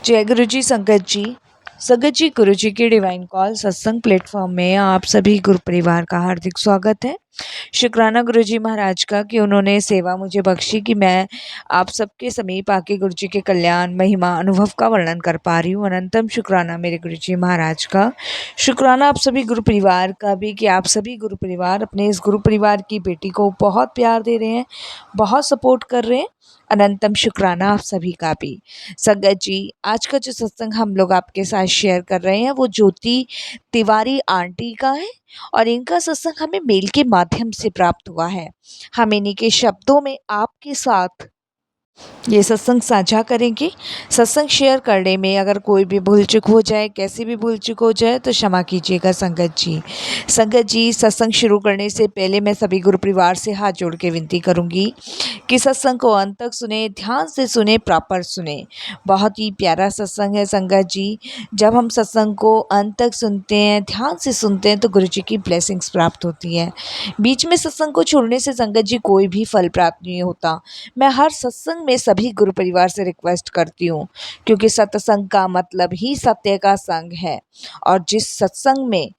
जय गुरु जी संगत जी गुरु जी के डिवाइन कॉल सत्संग प्लेटफॉर्म में आप सभी गुरु परिवार का हार्दिक स्वागत है। शुक्राना गुरु जी महाराज का कि उन्होंने सेवा मुझे बख्शी कि मैं आप सबके समीप आके गुरु जी के कल्याण महिमा अनुभव का वर्णन कर पा रही हूँ। अनंतम शुक्राना मेरे गुरु जी महाराज का। शुक्राना आप सभी गुरु परिवार का भी कि आप सभी गुरु परिवार अपने इस गुरु परिवार की बेटी को बहुत प्यार दे रहे हैं, बहुत सपोर्ट कर रहे हैं। अनंतम शुक्राना आप सभी का भी। संगत जी, आज का जो सत्संग हम लोग आपके साथ शेयर कर रहे हैं वो ज्योति तिवारी आंटी का है और इनका सत्संग हमें मेल के माध्यम से प्राप्त हुआ है। हम इन्हीं के शब्दों में आपके साथ ये सत्संग साझा करेंगे। सत्संग शेयर करने में अगर कोई भी भूल चूक हो जाए, कैसी भी भूल चूक हो जाए तो क्षमा कीजिएगा संगत जी। संगत जी, सत्संग शुरू करने से पहले मैं सभी गुरु परिवार से हाथ जोड़ के विनती करूंगी कि सत्संग को अंत तक सुने, ध्यान से सुने, प्रॉपर सुने। बहुत ही प्यारा सत्संग है संगत जी। जब हम सत्संग को अंत तक सुनते हैं, ध्यान से सुनते हैं तो गुरु जी की ब्लेसिंग्स प्राप्त होती हैं। बीच में सत्संग को छोड़ने से संगत जी कोई भी फल प्राप्त नहीं होता। मैं हर सत्संग में सभी गुरु परिवार से रिक्वेस्ट करती हूँ, क्योंकि सत्संग का मतलब ही सत्य का संग है। और जिस सत्संग में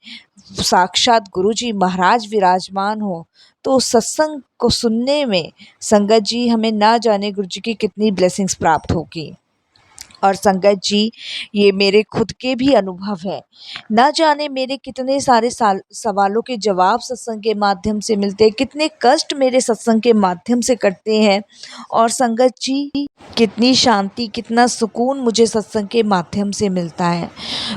साक्षात गुरु जी महाराज विराजमान हो तो उस सत्संग को सुनने में संगत जी हमें ना जाने गुरु जी की कितनी ब्लेसिंग्स प्राप्त होगी। और संगत जी, ये मेरे खुद के भी अनुभव है। ना जाने मेरे कितने सारे सवालों के जवाब सत्संग के माध्यम से मिलते हैं, कितने कष्ट मेरे सत्संग के माध्यम से कटते हैं। और संगत जी, कितनी शांति, कितना सुकून मुझे सत्संग के माध्यम से मिलता है।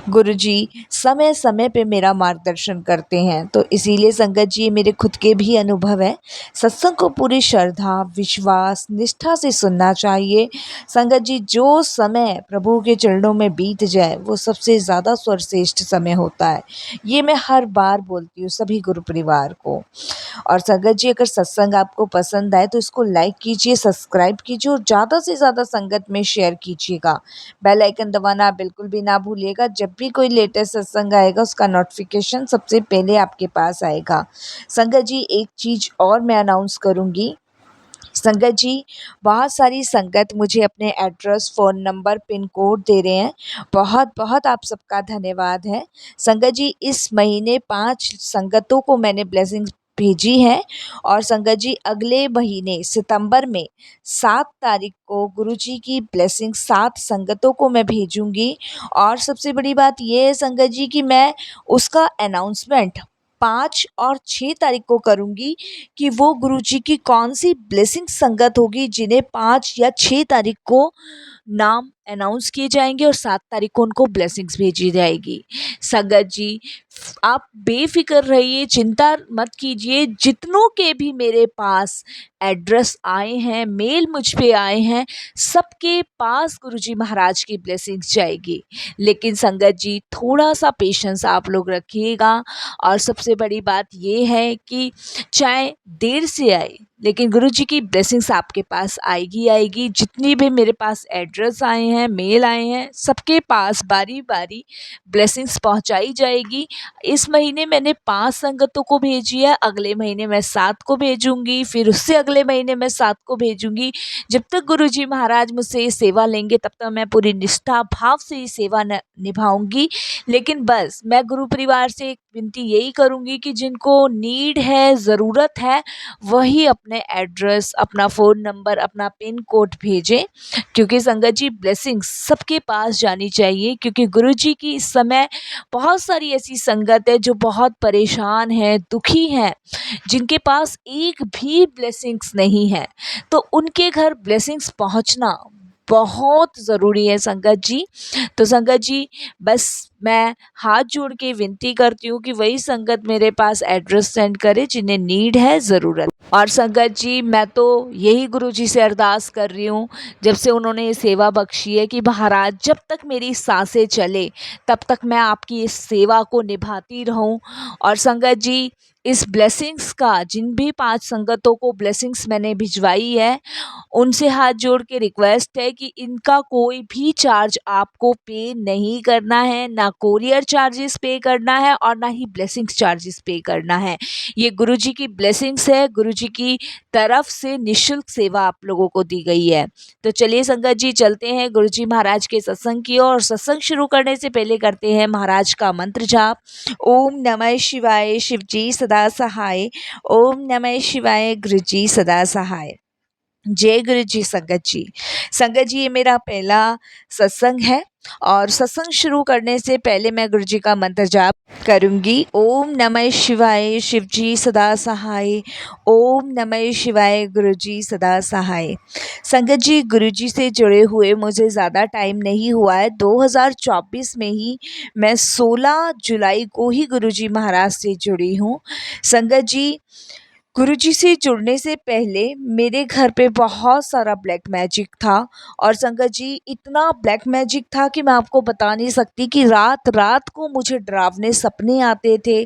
गुरु जी समय समय पे मेरा मार्गदर्शन करते हैं, तो इसीलिए संगत जी मेरे खुद के भी अनुभव है। सत्संग को पूरी श्रद्धा, विश्वास, निष्ठा से सुनना चाहिए। संगत जी, जो समय प्रभु के चरणों में बीत जाए वो सबसे ज़्यादा सर्वश्रेष्ठ समय होता है। ये मैं हर बार बोलती हूँ सभी गुरु परिवार को। और संगत जी, अगर सत्संग आपको पसंद आए तो इसको लाइक कीजिए, सब्सक्राइब कीजिए और ज़्यादा से ज़्यादा संगत में शेयर कीजिएगा। बेल आइकन दबाना बिल्कुल भी ना भूलिएगा। जब भी कोई लेटेस्ट सत्संग आएगा उसका नोटिफिकेशन सबसे पहले आपके पास आएगा। संगत जी, एक चीज़ और मैं अनाउंस करूँगी। संगत जी, बहुत सारी संगत मुझे अपने address, phone number, pin code दे रहे हैं। बहुत बहुत आप सबका धन्यवाद है। संगत जी, इस महीने 5 संगतों को मैंने ब्लेसिंग्स भेजी है और संगत जी अगले महीने सितंबर में 7 तारीख को गुरुजी की ब्लेसिंग 7 संगतों को मैं भेजूँगी। और सबसे बड़ी बात ये है संगत जी कि मैं उसका अनाउंसमेंट 5 और 6 तारीख को करूँगी कि वो गुरुजी की कौन सी ब्लेसिंग संगत होगी जिन्हें 5 या 6 तारीख को नाम अनाउंस किए जाएंगे और 7 तारीख को उनको ब्लेसिंग्स भेजी जाएगी। संगत जी, आप बेफिक्र रहिए, चिंता मत कीजिए। जितनों के भी मेरे पास एड्रेस आए हैं, मेल मुझ पे आए हैं, सबके पास गुरुजी महाराज की ब्लेसिंग्स जाएगी। लेकिन संगत जी, थोड़ा सा पेशेंस आप लोग रखिएगा। और सबसे बड़ी बात ये है कि चाहे देर से आए लेकिन गुरुजी की ब्लेसिंग्स आपके पास आएगी आएगी। जितनी भी मेरे पास एड्रेस आए हैं, मेल आए हैं, सबके पास बारी बारी ब्लेसिंग्स पहुंचाई जाएगी। इस महीने मैंने 5 संगतों को भेजी है, अगले महीने मैं 7 को भेजूंगी, फिर उससे अगले महीने मैं 7 को भेजूंगी। जब तक गुरुजी महाराज मुझसे ये सेवा लेंगे तब तक मैं पूरी निष्ठा भाव से ये सेवा निभाऊंगी। लेकिन बस मैं गुरु परिवार से एक विनती यही करूंगी कि जिनको नीड है, ज़रूरत है, वही अपने एड्रेस, अपना फ़ोन नंबर, अपना पिन कोड भेजें। क्योंकि संगत जी, ब्लेसिंग्स सबके पास जानी चाहिए। क्योंकि गुरुजी की इस समय बहुत सारी ऐसी संगत है जो बहुत परेशान है, दुखी हैं, जिनके पास एक भी ब्लेसिंग्स नहीं है। तो उनके घर ब्लेसिंग्स पहुंचना बहुत ज़रूरी है संगत जी। तो संगत जी, बस मैं हाथ जोड़ के विनती करती हूँ कि वही संगत मेरे पास एड्रेस सेंड करे जिन्हें नीड है, ज़रूरत। और संगत जी, मैं तो यही गुरुजी से अरदास कर रही हूँ, जब से उन्होंने ये सेवा बख्शी है, कि महाराज जब तक मेरी सांसें चले तब तक मैं आपकी इस सेवा को निभाती रहूँ। और संगत जी, इस ब्लेसिंग्स का, जिन भी 5 संगतों को ब्लेसिंग्स मैंने भिजवाई है, उनसे हाथ जोड़ के रिक्वेस्ट है कि इनका कोई भी चार्ज आपको पे नहीं करना है, ना कोरियर चार्जेस पे करना है और ना ही ब्लेसिंग्स चार्जेस पे करना है। ये गुरुजी की ब्लेसिंग्स है, गुरुजी की तरफ से निःशुल्क सेवा आप लोगों को दी गई है। तो चलिए संगत जी चलते हैं गुरुजी महाराज के सत्संग की ओर। सत्संग शुरू करने से पहले करते हैं महाराज का मंत्र जाप। ओम नमः शिवाय, शिवजी सदा सहाय। ओम नमः शिवाय, गुरुजी सदा सहाय। जय गुरु जी। संगत जी ये मेरा पहला सत्संग है और सत्संग शुरू करने से पहले मैं गुरु जी का मंत्र जाप करूंगी। ओम नमः शिवाय, शिव जी सदा सहाय। ओम नमः शिवाय, गुरु जी सदा सहाय। संगत जी गुरु जी से जुड़े हुए मुझे ज़्यादा टाइम नहीं हुआ है। 2024 में ही मैं 16 जुलाई को ही गुरु जी महाराज से जुड़ी हूँ। संगत जी गुरुजी से जुड़ने से पहले मेरे घर पे बहुत सारा ब्लैक मैजिक था और संगत जी इतना ब्लैक मैजिक था कि मैं आपको बता नहीं सकती कि रात रात को मुझे डरावने सपने आते थे।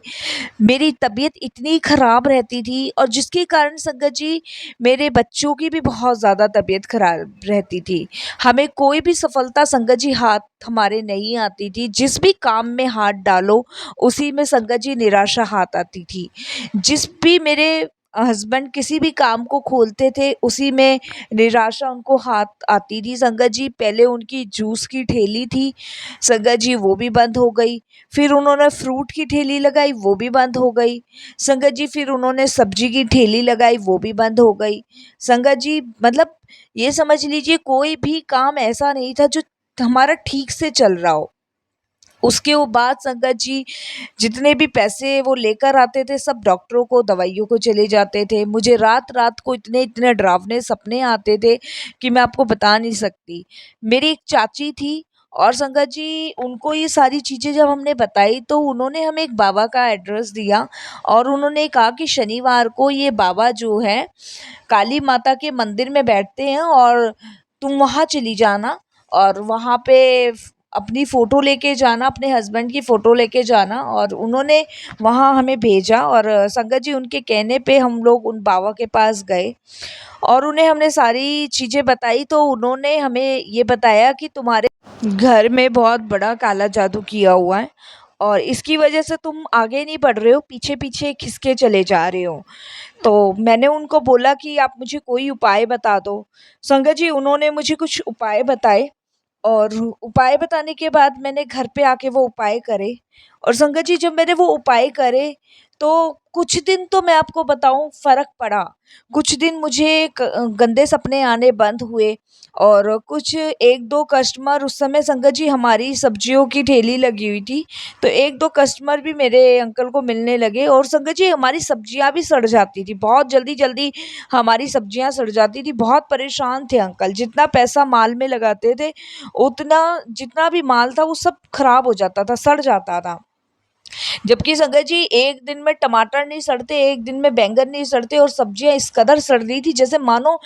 मेरी तबीयत इतनी ख़राब रहती थी और जिसके कारण संगत जी मेरे बच्चों की भी बहुत ज़्यादा तबीयत ख़राब रहती थी। हमें कोई भी सफलता संगत जी हाथ हमारे नहीं आती थी। जिस भी काम में हाथ डालो उसी में संगत जी निराशा हाथ आती थी। जिस भी मेरे हस्बैंड किसी भी काम को खोलते थे उसी में निराशा उनको हाथ आती थी। संगत जी पहले उनकी जूस की ठेली थी, संगत जी वो भी बंद हो गई। फिर उन्होंने फ्रूट की ठेली लगाई, वो भी बंद हो गई। संगत जी फिर उन्होंने सब्जी की ठेली लगाई, वो भी बंद हो गई। संगत जी मतलब ये समझ लीजिए कोई भी काम ऐसा नहीं था जो हमारा ठीक से चल रहा हो। उसके वो बाद संगत जी जितने भी पैसे वो लेकर आते थे सब डॉक्टरों को दवाइयों को चले जाते थे। मुझे रात रात को इतने इतने डरावने सपने आते थे कि मैं आपको बता नहीं सकती। मेरी एक चाची थी और संगत जी उनको ये सारी चीज़ें जब हमने बताई तो उन्होंने हमें एक बाबा का एड्रेस दिया और उन्होंने कहा कि शनिवार को ये बाबा जो है काली माता के मंदिर में बैठते हैं और तुम वहाँ चली जाना और वहाँ पे अपनी फ़ोटो लेके जाना, अपने हस्बैंड की फ़ोटो लेके जाना। और उन्होंने वहाँ हमें भेजा और संगत जी उनके कहने पे हम लोग उन बाबा के पास गए और उन्हें हमने सारी चीज़ें बताई तो उन्होंने हमें ये बताया कि तुम्हारे घर में बहुत बड़ा काला जादू किया हुआ है और इसकी वजह से तुम आगे नहीं बढ़ रहे हो, पीछे-पीछे खिसके चले जा रहे हो। तो मैंने उनको बोला कि आप मुझे कोई उपाय बता दो। संगत जी उन्होंने मुझे कुछ उपाय बताए और उपाय बताने के बाद मैंने घर पे आके वो उपाय करे और संगत जी जब मैंने वो उपाय करे तो कुछ दिन तो मैं आपको बताऊं फ़र्क पड़ा। कुछ दिन मुझे गंदे सपने आने बंद हुए और कुछ एक दो कस्टमर उस समय संगत जी हमारी सब्जियों की ठेली लगी हुई थी तो एक दो कस्टमर भी मेरे अंकल को मिलने लगे और संगत जी हमारी सब्जियां भी सड़ जाती थी, बहुत जल्दी जल्दी हमारी सब्जियां सड़ जाती थी। बहुत परेशान थे अंकल, जितना पैसा माल में लगाते थे उतना जितना भी माल था वो सब खराब हो जाता था, सड़ जाता था। जबकि संगत जी एक दिन में टमाटर नहीं सड़ते, एक दिन में बैंगन नहीं सड़ते और सब्जियां इस कदर सड़ रही थी जैसे मानो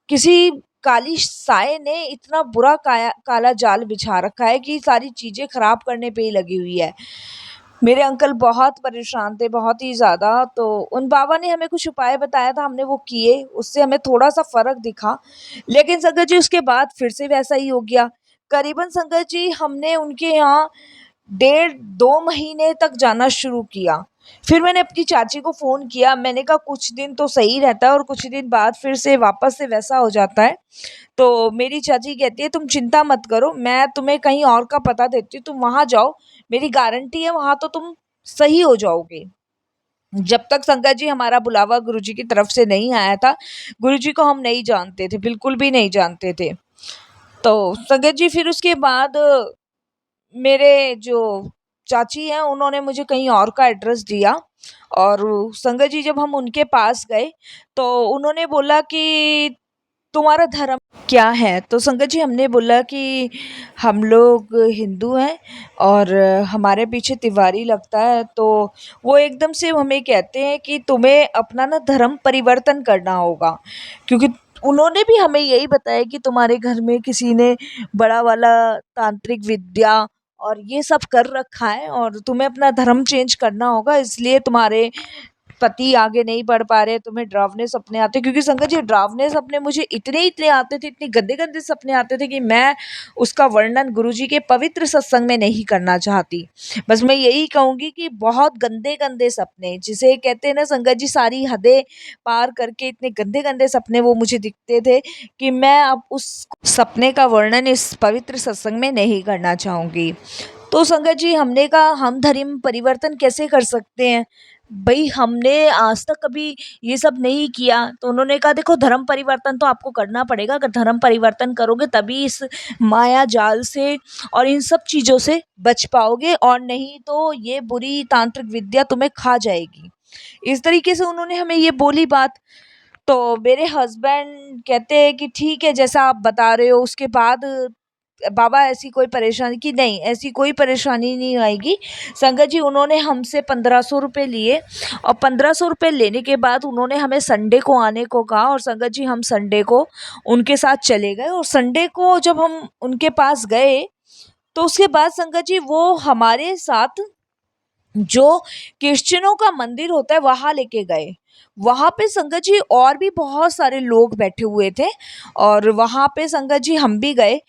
किसी काली साए ने इतना बुरा काला जाल बिछा रखा है कि सारी चीज़ें खराब करने पे ही लगी हुई है। मेरे अंकल बहुत परेशान थे, बहुत ही ज़्यादा। तो उन बाबा ने हमें कुछ उपाय बताया था, हमने वो किए, उससे हमें थोड़ा-सा फ़र्क दिखा। लेकिन संगत जी उसके बाद फिर से वैसा ही हो गया। करीबन संगत जी हमने उनके यहाँ डेढ़ 2 महीने तक जाना शुरू किया। फिर मैंने अपनी चाची को फ़ोन किया, मैंने कहा कुछ दिन तो सही रहता है और कुछ दिन बाद फिर से वापस से वैसा हो जाता है। तो मेरी चाची कहती है तुम चिंता मत करो, मैं तुम्हें कहीं और का पता देती हूँ, तुम वहाँ जाओ, मेरी गारंटी है वहाँ तो तुम सही हो जाओगे। जब तक संगत जी हमारा बुलावा गुरुजी की तरफ से नहीं आया था, गुरुजी को हम नहीं जानते थे, बिल्कुल भी नहीं जानते थे। तो संगत जी फिर उसके बाद मेरे जो चाची हैं उन्होंने मुझे कहीं और का एड्रेस दिया और संगत जी जब हम उनके पास गए तो उन्होंने बोला कि तुम्हारा धर्म क्या है? तो संगत जी हमने बोला कि हम लोग हिंदू हैं और हमारे पीछे तिवारी लगता है। तो वो एकदम से हमें कहते हैं कि तुम्हें अपना ना धर्म परिवर्तन करना होगा, क्योंकि उन्होंने भी हमें यही बताया कि तुम्हारे घर में किसी ने बड़ा वाला तांत्रिक विद्या और ये सब कर रखा है और तुम्हें अपना धर्म चेंज करना होगा, इसलिए तुम्हारे पति आगे नहीं बढ़ पा रहे, तुम्हें डरावने सपने आते, क्योंकि संगत जी डरावने सपने मुझे इतने आते थे, इतने गंदे गंदे सपने आते थे कि मैं उसका वर्णन गुरुजी के पवित्र सत्संग में नहीं करना चाहती। बस मैं यही कहूंगी कि बहुत गंदे गंदे सपने, जिसे कहते हैं ना संगत जी, सारी हदें पार करके इतने गंदे गंदे सपने वो मुझे दिखते थे कि मैं अब उस सपने का वर्णन इस पवित्र सत्संग में नहीं करना चाहूंगी। तो संगत जी हमने कहा हम धर्म परिवर्तन कैसे कर सकते हैं, भाई हमने आज तक कभी ये सब नहीं किया। तो उन्होंने कहा देखो धर्म परिवर्तन तो आपको करना पड़ेगा, अगर धर्म परिवर्तन करोगे तभी इस माया जाल से और इन सब चीज़ों से बच पाओगे, और नहीं तो ये बुरी तांत्रिक विद्या तुम्हें खा जाएगी। इस तरीके से उन्होंने हमें ये बोली बात। तो मेरे हस्बैंड कहते हैं कि ठीक है जैसा आप बता रहे हो। उसके बाद बाबा ऐसी कोई परेशानी की नहीं, ऐसी कोई परेशानी नहीं आएगी। संगत जी उन्होंने हमसे 1500 रुपये लिए, और 1500 रुपये लेने के बाद उन्होंने हमें संडे को आने को कहा, और संगत जी हम संडे को उनके साथ चले गए। और संडे को जब हम उनके पास गए तो उसके बाद संगत जी वो हमारे साथ जो क्रिश्चियनों का मंदिर होता है वहाँ लेके गए। वहाँ पे संगत जी और भी बहुत सारे लोग बैठे हुए थे, और वहाँ पे संगत जी हम भी गए।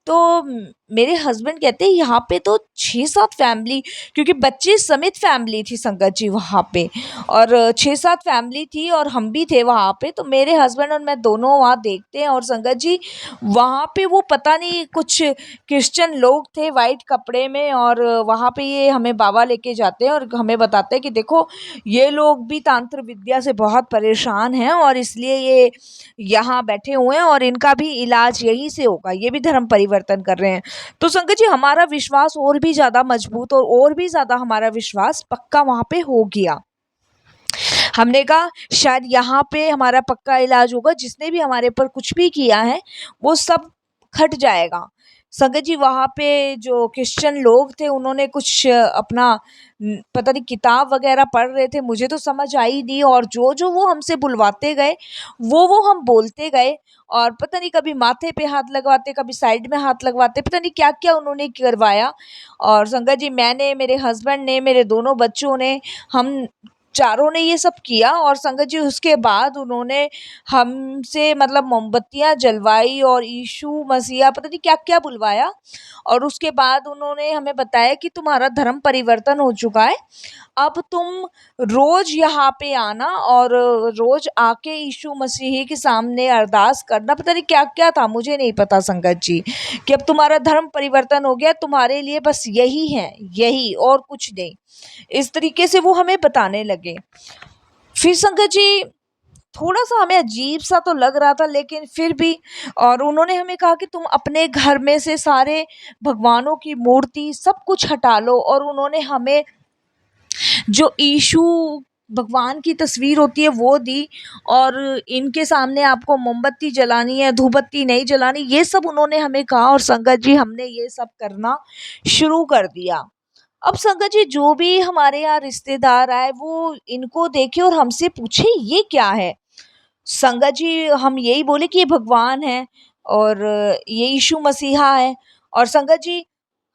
तो मेरे हस्बैंड कहते हैं यहाँ पे तो 6-7 फैमिली, क्योंकि बच्चे समेत फैमिली थी संगत जी वहाँ पे, और 6-7 फैमिली थी और हम भी थे वहाँ पे। तो मेरे हस्बैंड और मैं दोनों वहाँ देखते हैं, और संगत जी वहाँ पे वो पता नहीं कुछ क्रिश्चियन लोग थे वाइट कपड़े में, और वहाँ पे ये हमें बाबा लेके जाते हैं और हमें बताते हैं कि देखो ये लोग भी तांत्र विद्या से बहुत परेशान हैं, और इसलिए ये यहाँ बैठे हुए हैं, और इनका भी इलाज यहीं से होगा, ये भी धर्म परिवर्तन कर रहे हैं। तो संगत जी हमारा विश्वास और भी ज़्यादा मजबूत और भी ज़्यादा हमारा विश्वास पक्का वहाँ पे हो गया। हमने कहा शायद यहाँ पे हमारा पक्का इलाज होगा, जिसने भी हमारे पर कुछ भी किया है वो सब खट जाएगा। संगत जी वहाँ पे जो क्रिश्चियन लोग थे उन्होंने कुछ अपना पता नहीं किताब वगैरह पढ़ रहे थे, मुझे तो समझ आई नहीं, और जो जो वो हमसे बुलवाते गए वो हम बोलते गए, और पता नहीं कभी माथे पे हाथ लगवाते, कभी साइड में हाथ लगवाते, पता नहीं क्या क्या उन्होंने करवाया। और संगत जी मैंने, मेरे हस्बैंड ने, मेरे दोनों बच्चों ने, हम चारों ने ये सब किया। और संगत जी उसके बाद उन्होंने हमसे मतलब मोमबत्तियाँ जलवाई और यीशु मसीहा पता नहीं क्या क्या बुलवाया, और उसके बाद उन्होंने हमें बताया कि तुम्हारा धर्म परिवर्तन हो चुका है, अब तुम रोज यहाँ पे आना और रोज आके यीशु मसीह के सामने अरदास करना। पता नहीं क्या क्या था, मुझे नहीं पता संगत जी, कि अब तुम्हारा धर्म परिवर्तन हो गया, तुम्हारे लिए बस यही है, यही और कुछ नहीं। इस तरीके से वो हमें बताने लगे। फिर संगत जी थोड़ा सा हमें अजीब सा तो लग रहा था, लेकिन फिर भी, और उन्होंने हमें कहा कि तुम अपने घर में से सारे भगवानों की मूर्ति सब कुछ हटा लो, और उन्होंने हमें जो यीशु भगवान की तस्वीर होती है वो दी, और इनके सामने आपको मोमबत्ती जलानी है, धूपबत्ती नहीं जलानी, ये सब उन्होंने हमें कहा। और संगत जी हमने ये सब करना शुरू कर दिया। अब संगत जी जो भी हमारे यहाँ रिश्तेदार आए वो इनको देखे और हमसे पूछे ये क्या है। संगत जी हम यही बोले कि ये भगवान है, और ये यीशु मसीहा है। और संगत जी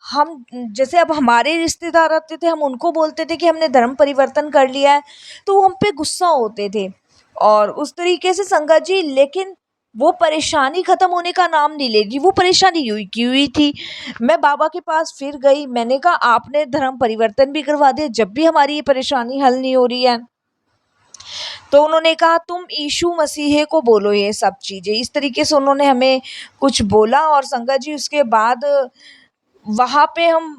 हम जैसे अब हमारे रिश्तेदार आते थे हम उनको बोलते थे कि हमने धर्म परिवर्तन कर लिया है, तो वो हम पे गुस्सा होते थे, और उस तरीके से संगत जी, लेकिन वो परेशानी ख़त्म होने का नाम नहीं ले रही, वो परेशानी यूँ की हुई थी। मैं बाबा के पास फिर गई, मैंने कहा आपने धर्म परिवर्तन भी करवा दिया जब भी हमारी ये परेशानी हल नहीं हो रही है। तो उन्होंने कहा तुम यीशु मसीह को बोलो ये सब चीज़ें, इस तरीके से उन्होंने हमें कुछ बोला। और संगत जी उसके बाद वहाँ पे हम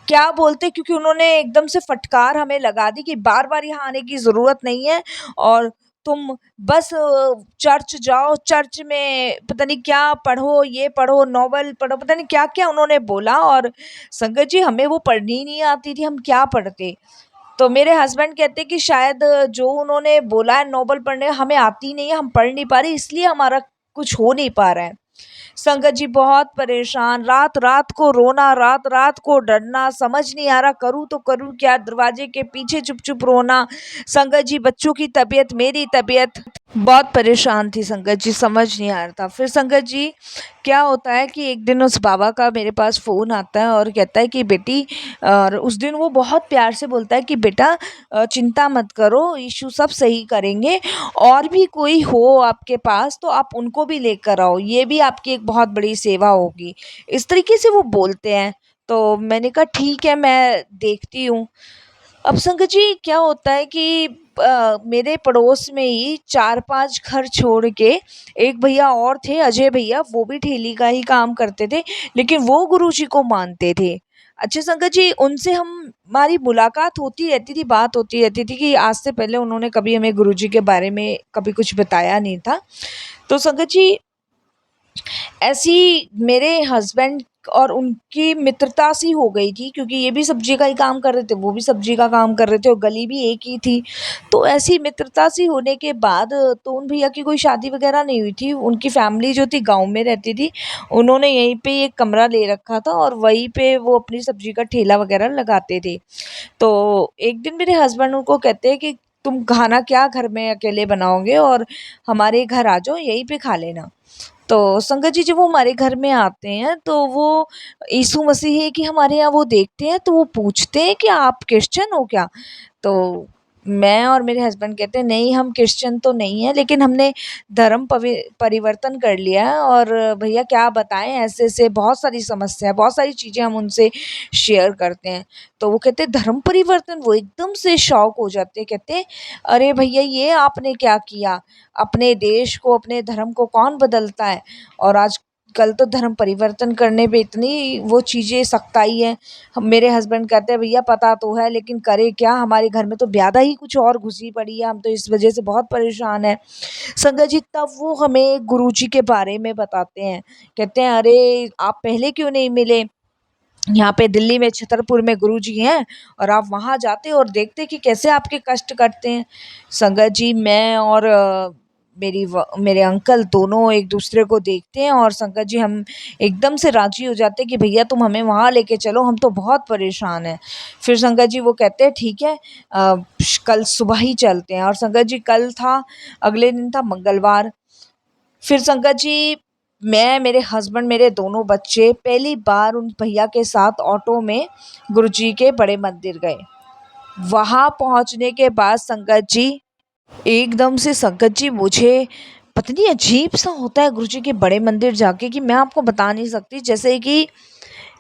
क्या बोलते, क्योंकि उन्होंने एकदम से फटकार हमें लगा दी कि बार बार यहाँ आने की ज़रूरत नहीं है, और तुम बस चर्च जाओ, चर्च में पता नहीं क्या पढ़ो, ये पढ़ो, नॉवल पढ़ो, पता नहीं क्या क्या उन्होंने बोला। और संगत जी हमें वो पढ़नी नहीं आती थी, हम क्या पढ़ते। तो मेरे हस्बैंड कहते कि शायद जो उन्होंने बोला है नॉवल पढ़ने, हमें आती नहीं है, हम पढ़ नहीं पा रहे, इसलिए हमारा कुछ हो नहीं पा रहा है। संगत जी बहुत परेशान, रात रात को रोना, रात रात को डरना, समझ नहीं आ रहा करूँ तो करूँ क्या, दरवाजे के पीछे चुप चुप रोना। संगत जी बच्चों की तबीयत, मेरी तबीयत, बहुत परेशान थी संगत जी, समझ नहीं आ रहा था। फिर संगत जी क्या होता है कि एक दिन उस बाबा का मेरे पास फ़ोन आता है और कहता है कि बेटी, और उस दिन वो बहुत प्यार से बोलता है कि बेटा चिंता मत करो, यीशु सब सही करेंगे, और भी कोई हो आपके पास तो आप उनको भी लेकर आओ, ये भी आपकी एक बहुत बड़ी सेवा होगी। इस तरीके से वो बोलते हैं। तो मैंने कहा ठीक है, मैं देखती हूँ। अब संगत जी क्या होता है कि मेरे पड़ोस में ही 4-5 घर छोड़ के एक भैया और थे, अजय भैया, वो भी ठेली का ही काम करते थे, लेकिन वो गुरुजी को मानते थे। अच्छा संगत जी, उनसे हमारी मुलाकात होती रहती थी, बात होती रहती थी कि आज से पहले उन्होंने कभी हमें गुरुजी के बारे में कभी कुछ बताया नहीं था। तो संगत जी ऐसी मेरे हस्बैंड और उनकी मित्रता सी हो गई थी, क्योंकि ये भी सब्जी का ही काम कर रहे थे, वो भी सब्जी का काम कर रहे थे और गली भी एक ही थी। तो ऐसी मित्रता सी होने के बाद तो उन भैया की कोई शादी वगैरह नहीं हुई थी। उनकी फैमिली जो थी गाँव में रहती थी। उन्होंने यहीं पे एक कमरा ले रखा था और वहीं पे वो अपनी सब्जी का ठेला वगैरह लगाते थे। तो एक दिन मेरे हस्बैंड उनको कहते हैं कि तुम खाना क्या घर में अकेले बनाओगे, और हमारे घर आ जाओ, यहीं पे खा लेना। तो संगत जी जब वो हमारे घर में आते हैं तो वो यीशु मसीह है कि हमारे यहाँ वो देखते हैं, तो वो पूछते हैं कि आप क्रिश्चियन हो क्या? तो मैं और मेरे हस्बैंड कहते हैं नहीं, हम क्रिश्चियन तो नहीं हैं, लेकिन हमने धर्म परिवर्तन कर लिया है, और भैया क्या बताएं, ऐसे ऐसे बहुत सारी समस्या है, बहुत सारी चीज़ें हम उनसे शेयर करते हैं। तो वो कहते हैं धर्म परिवर्तन, वो एकदम से शॉक हो जाते हैं, कहते हैं अरे भैया ये आपने क्या किया? अपने देश को, अपने धर्म को कौन बदलता है? और आजकल तो धर्म परिवर्तन करने पे इतनी वो चीज़ें सख्ताई है। मेरे हस्बैंड कहते हैं भैया पता तो है, लेकिन करें क्या, हमारे घर में तो ब्यादा ही कुछ और घुसी पड़ी है, हम तो इस वजह से बहुत परेशान हैं। संगत जी तब वो हमें गुरुजी के बारे में बताते हैं, कहते हैं अरे आप पहले क्यों नहीं मिले? यहाँ पे दिल्ली में छतरपुर में गुरुजी हैं, और आप वहाँ जाते और देखते कि कैसे आपके कष्ट कटते हैं। संगत जी मैं और मेरे अंकल दोनों एक दूसरे को देखते हैं, और संगत जी हम एकदम से राजी हो जाते हैं कि भैया तुम हमें वहाँ लेके चलो, हम तो बहुत परेशान हैं। फिर संगत जी वो कहते हैं ठीक है, कल सुबह ही चलते हैं। और संगत जी कल था, अगले दिन था मंगलवार। फिर संगत जी मैं, मेरे हस्बैंड, मेरे दोनों बच्चे पहली बार उन भैया के साथ ऑटो में गुरुजी के बड़े मंदिर गए। वहाँ पहुँचने के बाद संगत जी एकदम से संगत जी मुझे पता नहीं अजीब-सा होता है गुरुजी के बड़े मंदिर जाके, कि मैं आपको बता नहीं सकती, जैसे कि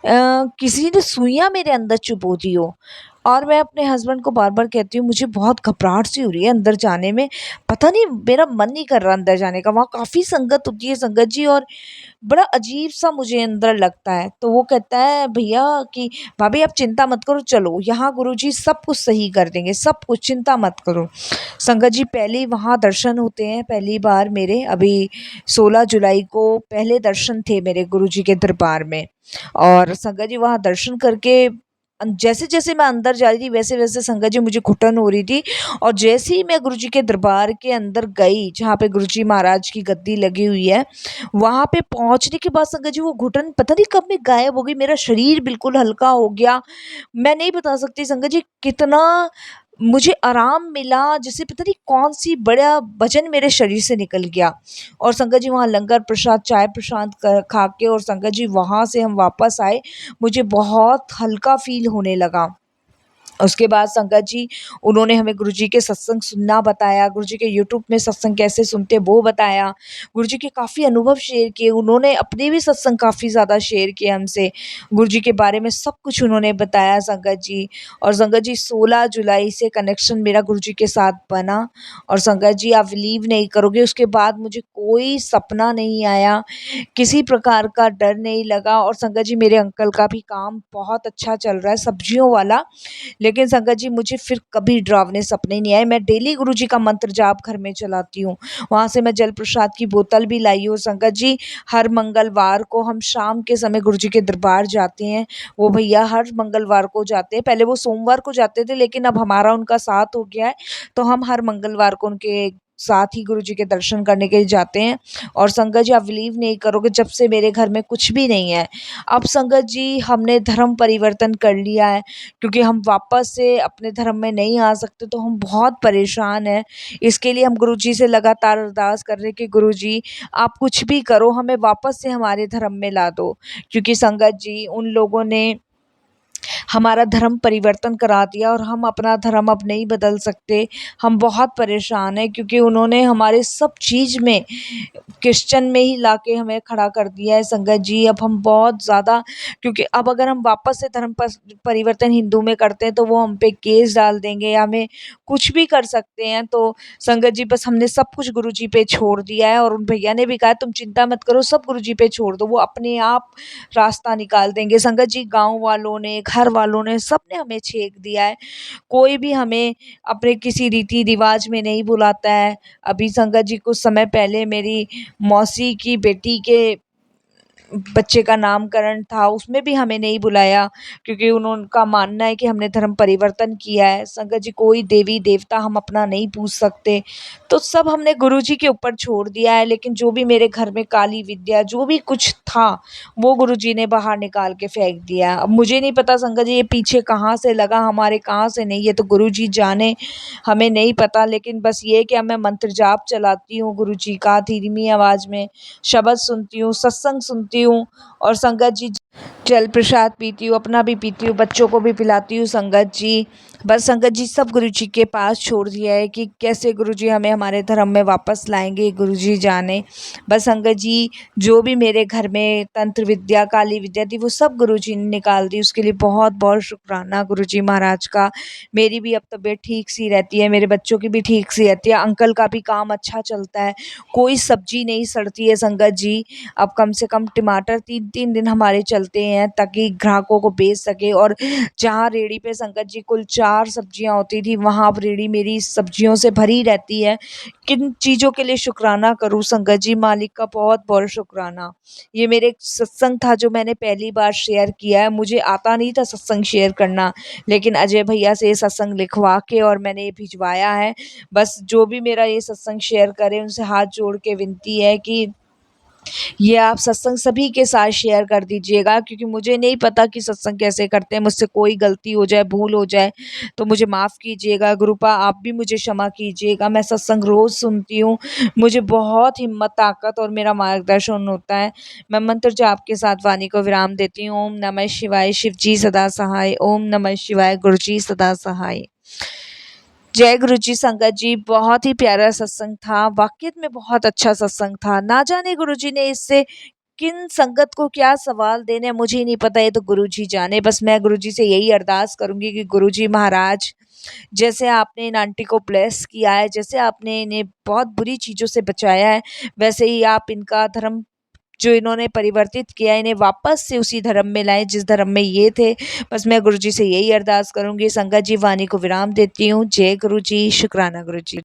किसी ने सुइयाँ मेरे अंदर चुभो दी हो। और मैं अपने हस्बैंड को बार-बार कहती हूँ मुझे बहुत घबराहट सी हो रही है अंदर जाने में, पता नहीं मेरा मन नहीं कर रहा अंदर जाने का। वहाँ काफ़ी संगत होती है संगत जी, और बड़ा अजीब-सा मुझे अंदर लगता है। तो वो कहता है भैया कि भाभी आप चिंता मत करो, चलो यहाँ गुरुजी सब कुछ सही कर देंगे, सब कुछ चिंता मत करो। संगत जी पहले वहाँ दर्शन होते हैं, पहली बार मेरे अभी 16 जुलाई को पहले दर्शन थे मेरे गुरुजी के दरबार में। और संगत जी वहाँ दर्शन करके जैसे-जैसे मैं अंदर जा रही थी, वैसे-वैसे संगत जी मुझे घुटन हो रही थी, और जैसे ही मैं गुरुजी के दरबार के अंदर गई, जहाँ पे गुरुजी महाराज की गद्दी लगी हुई है, वहाँ पे पहुँचने के बाद संगत जी वो घुटन पता नहीं कब में गायब हो गई, मेरा शरीर बिल्कुल हल्का हो गया। मैं नहीं बता सकती संगत जी कितना मुझे आराम मिला, जैसे पता नहीं कौन-सी बड़ा वज़न मेरे शरीर से निकल गया। और संगत जी वहाँ लंगर प्रसाद, चाय प्रसाद क खा के, और संगत जी वहाँ से हम वापस आए, मुझे बहुत हल्का फ़ील होने लगा। उसके बाद संगत जी उन्होंने हमें गुरुजी के सत्संग सुनना बताया, गुरुजी के यूट्यूब में सत्संग कैसे सुनते हैं वो बताया। गुरुजी के काफ़ी अनुभव शेयर किए, उन्होंने अपने भी सत्संग काफ़ी ज़्यादा शेयर किए हमसे। गुरुजी के बारे में सब कुछ उन्होंने बताया संगत जी। और संगत जी 16 जुलाई से कनेक्शन मेरा गुरुजी के साथ बना, और संगत जी आप बिलीव नहीं करोगे, उसके बाद मुझे कोई सपना नहीं आया, किसी प्रकार का डर नहीं लगा। और संगत जी मेरे अंकल का भी काम बहुत अच्छा चल रहा है सब्जियों वाला। लेकिन संगत जी मुझे फिर कभी डरावने सपने नहीं आए। मैं डेली गुरुजी का मंत्र जाप घर में चलाती हूँ। वहाँ से मैं जल प्रसाद की बोतल भी लाई हूँ संगत जी। हर मंगलवार को हम शाम के समय गुरुजी के दरबार जाते हैं। वो भैया हर मंगलवार को जाते हैं। पहले वो सोमवार को जाते थे, लेकिन अब हमारा उनका साथ हो गया है, तो हम हर मंगलवार को उनके साथ ही गुरुजी के दर्शन करने के लिए जाते हैं। और संगत जी, आप बिलीव नहीं करोगे, जब से मेरे घर में कुछ भी नहीं है, अब संगत जी हमने धर्म परिवर्तन कर लिया है, क्योंकि हम वापस से अपने धर्म में नहीं आ सकते, तो हम बहुत परेशान हैं। इसके लिए हम गुरुजी से लगातार अरदास कर रहे हैं कि गुरुजी आप कुछ भी करो, हमें वापस से हमारे धर्म में ला दो। क्योंकि संगत जी उन लोगों ने हमारा धर्म परिवर्तन करा दिया और हम अपना धर्म अब नहीं बदल सकते। हम बहुत परेशान हैं, क्योंकि उन्होंने हमारे सब चीज़ में क्रिश्चियन में ही लाके हमें खड़ा कर दिया है संगत जी। अब हम बहुत ज़्यादा, क्योंकि अब अगर हम वापस से धर्म परिवर्तन हिंदू में करते हैं, तो वो हम पे केस डाल देंगे या हमें कुछ भी कर सकते हैं। तो संगत जी बस हमने सब कुछ गुरुजी पे छोड़ दिया है, और उन भैया ने भी कहा तुम चिंता मत करो, सब गुरुजी पे छोड़ दो, वो अपने आप रास्ता निकाल देंगे। संगत जी गाँव वालों ने, घर वालों ने, सबने हमें छेक दिया है। कोई भी हमें अपने किसी रीति रिवाज में नहीं बुलाता है। अभी संगत जी कुछ समय पहले मेरी मौसी की बेटी के बच्चे का नामकरण था, उसमें भी हमें नहीं बुलाया, क्योंकि उनका मानना है कि हमने धर्म परिवर्तन किया है। संगत जी कोई देवी देवता हम अपना नहीं पूछ सकते, तो सब हमने गुरुजी के ऊपर छोड़ दिया है। लेकिन जो भी मेरे घर में काली विद्या जो भी कुछ था, वो गुरुजी ने बाहर निकाल के फेंक दिया। अब मुझे नहीं पता संगत जी ये पीछे कहाँ से लगा, हमारे कहाँ से नहीं, ये तो गुरुजी जाने, हमें नहीं पता। लेकिन बस ये है कि अब मैं मंत्र जाप चलाती हूँ गुरुजी का, धीमी आवाज़ में शब्द सुनती हूँ, सत्संग सुनती हूँ, और संगत जी जल प्रसाद पीती हूँ, अपना भी पीती हूँ, बच्चों को भी पिलाती हूँ संगत जी। बस संगत जी सब गुरुजी के पास छोड़ दिया है कि कैसे गुरुजी हमें हमारे धर्म में वापस लाएंगे, गुरुजी जाने। बस संगत जी जो भी मेरे घर में तंत्र विद्या, काली विद्या थी, वो सब गुरुजी ने निकाल दी। उसके लिए बहुत बहुत शुक्राना गुरुजी महाराज का। मेरी भी अब तबीयत ठीक सी रहती है, मेरे बच्चों की भी ठीक सी रहती है, अंकल का भी काम अच्छा चलता है, कोई सब्जी नहीं सड़ती है संगत जी। अब कम से कम टमाटर 3-3 दिन हमारे चलते हैं, ताकि ग्राहकों को बेच सके। और जहाँ रेहड़ी पे संगत जी कुल 4 सब्जियां होती थी, वहाँ अब रेहड़ी मेरी सब्जियों से भरी रहती है। किन चीज़ों के लिए शुक्राना करूँ संगत जी, मालिक का बहुत बहुत शुक्राना। ये मेरे एक सत्संग था जो मैंने पहली बार शेयर किया है, मुझे आता नहीं था सत्संग शेयर करना, लेकिन अजय भैया से ये सत्संग लिखवा के और मैंने ये भिजवाया है। बस जो भी मेरा ये सत्संग शेयर करे, उनसे हाथ जोड़ के विनती है कि ये आप सत्संग सभी के साथ शेयर कर दीजिएगा, क्योंकि मुझे नहीं पता कि सत्संग कैसे करते हैं। मुझसे कोई गलती हो जाए, भूल हो जाए, तो मुझे माफ़ कीजिएगा। गुरुपा आप भी मुझे क्षमा कीजिएगा। मैं सत्संग रोज़ सुनती हूँ, मुझे बहुत हिम्मत, ताकत और मेरा मार्गदर्शन होता है। मैं मंत्र जाप के साथ वाणी को विराम देती हूँ। ओम नमः शिवाय, शिव जी सदा सहाय। ओम नमः शिवाय, गुरु जी सदा सहाय। जय गुरु जी। संगत जी बहुत ही प्यारा सत्संग था, वाक़ई में बहुत अच्छा सत्संग था। ना जाने गुरु जी ने इससे किन संगत को क्या सवाल देने हैं, मुझे नहीं पता, ये तो गुरु जी जाने। बस मैं गुरु जी से यही अरदास करूँगी कि गुरु जी महाराज, जैसे आपने इन आंटी को ब्लेस किया है, जैसे आपने इन्हें बहुत बुरी चीज़ों से बचाया है, वैसे ही आप इनका धर्म जो इन्होंने परिवर्तित किया है, इन्हें वापस से उसी धर्म में लाएँ जिस धर्म में ये थे। बस मैं गुरु जी से यही अरदास करूँगी। संगत जी वाणी को विराम देती हूँ। जय गुरु जी, शुक्राना गुरु जी।